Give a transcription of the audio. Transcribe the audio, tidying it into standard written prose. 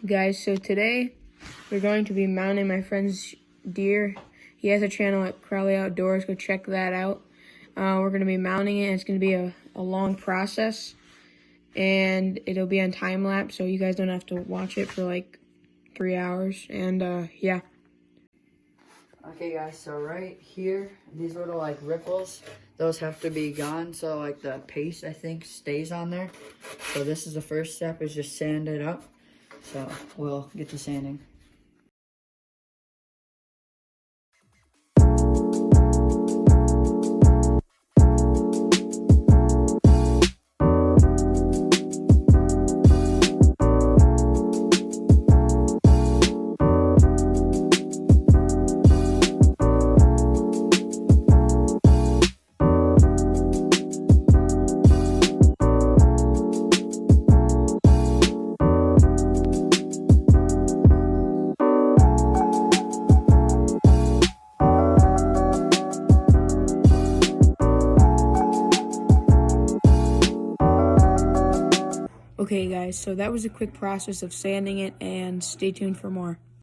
Guys, so today we're going to be mounting my friend's deer. He has a channel at Crowley Outdoors. Go check that out. We're going to be mounting it. It's going to be a long process, and it'll be on time lapse, so you guys don't have to watch it for like 3 hours. And yeah. Okay guys, so right here, these little like ripples, those have to be gone, so like the paste I think stays on there. So this is the first step, is just sand it up. So we'll get to sanding. Okay guys, so that was a quick process of sanding it, and stay tuned for more.